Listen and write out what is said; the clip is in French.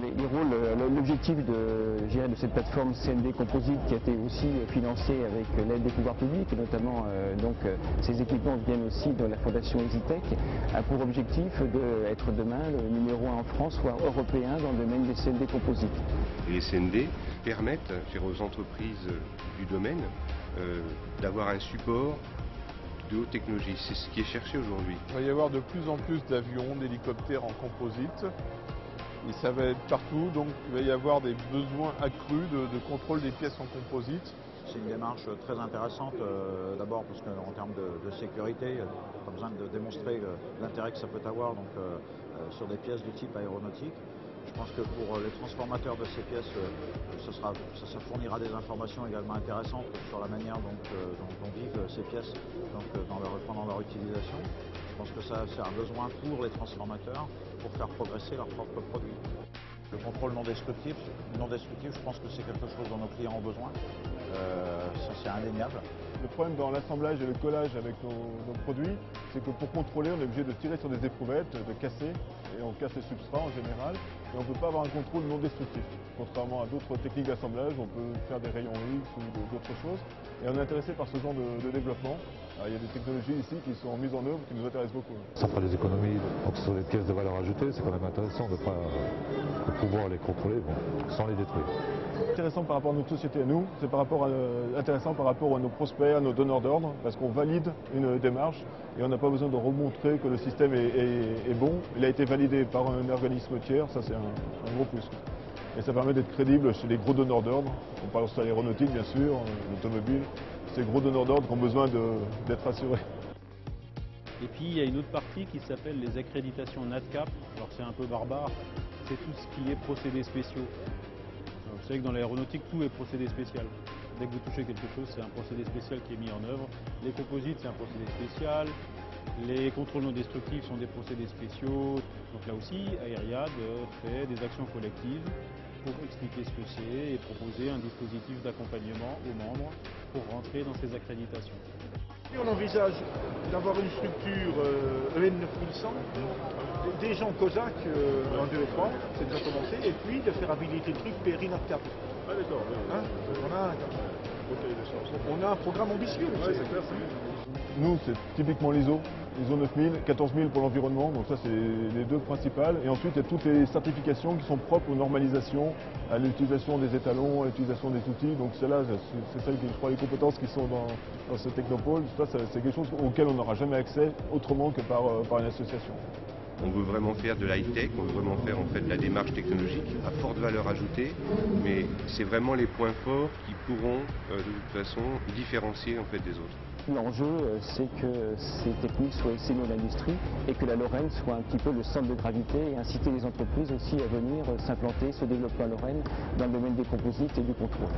les rôles, l'objectif de cette plateforme CND Composite qui a été aussi financée avec l'aide des pouvoirs publics, et notamment ces équipements viennent aussi de la fondation EasyTech, a pour objectif d'être demain le numéro 1 en France, voire européen dans le domaine des CND Composites. Et les CND permettent aux entreprises du domaine d'avoir un support de haute technologie. C'est ce qui est cherché aujourd'hui. Il va y avoir de plus en plus d'avions, d'hélicoptères en composite. Et ça va être partout, donc il va y avoir des besoins accrus de contrôle des pièces en composite. C'est une démarche très intéressante, d'abord parce qu'en termes de sécurité, pas besoin de démontrer l'intérêt que ça peut avoir sur des pièces de type aéronautique. Je pense que pour les transformateurs de ces pièces, ça fournira des informations également intéressantes sur la manière dont vivent ces pièces pendant leur utilisation. Je pense que ça c'est un besoin pour les transformateurs pour faire progresser leurs propres produits. Le contrôle non destructif, je pense que c'est quelque chose dont nos clients ont besoin. Ça c'est indéniable. Le problème dans l'assemblage et le collage avec nos produits, c'est que pour contrôler, on est obligé de tirer sur des éprouvettes, de casser, et on casse les substrats en général, et on ne peut pas avoir un contrôle non destructif. Contrairement à d'autres techniques d'assemblage, on peut faire des rayons X ou d'autres choses, et on est intéressé par ce genre de développement. Alors, il y a des technologies ici qui sont mises en œuvre qui nous intéressent beaucoup. Ça fera des économies, donc sur les pièces de valeur ajoutée, c'est quand même intéressant de pouvoir les contrôler sans les détruire. Intéressant par rapport à notre société à nous, c'est intéressant par rapport à nos prospects, à nos donneurs d'ordre, parce qu'on valide une démarche et on n'a pas besoin de remontrer que le système est bon. Il a été validé par un organisme tiers, ça c'est un gros plus. Et ça permet d'être crédible chez les gros donneurs d'ordre. On parle de l'aéronautique bien sûr, l'automobile. Ces gros donneurs d'ordre qui ont besoin d'être assurés. Et puis il y a une autre partie qui s'appelle les accréditations NADCAP. Alors c'est un peu barbare, c'est tout ce qui est procédés spéciaux. Vous savez que dans l'aéronautique, tout est procédé spécial. Dès que vous touchez quelque chose, c'est un procédé spécial qui est mis en œuvre. Les composites, c'est un procédé spécial. Les contrôles non destructifs sont des procédés spéciaux. Donc là aussi, Aeriad fait des actions collectives pour expliquer ce que c'est et proposer un dispositif d'accompagnement aux membres pour rentrer dans ces accréditations. On envisage d'avoir une structure EN 9100, des gens COSAC en 2 et 3, c'est déjà commencé, et puis de faire habiliter le truc PERI-NADCAP. Ah d'accord. On a un programme ambitieux. Ouais, c'est clair, nous, c'est typiquement l'ISO 9000, 14000 pour l'environnement, donc ça c'est les deux principales. Et ensuite, il y a toutes les certifications qui sont propres aux normalisations, à l'utilisation des étalons, à l'utilisation des outils. Donc celles-là, c'est celles qui, je crois, les compétences qui sont dans ce technopôle. Ça, c'est quelque chose auquel on n'aura jamais accès autrement que par une association. On veut vraiment faire de l'high-tech, on veut vraiment faire en fait de la démarche technologique à forte valeur ajoutée, mais c'est vraiment les points forts qui pourront de toute façon différencier en fait des autres. L'enjeu, c'est que ces techniques soient essayées dans l'industrie et que la Lorraine soit un petit peu le centre de gravité et inciter les entreprises aussi à venir s'implanter, se développer en Lorraine dans le domaine des composites et du contrôle.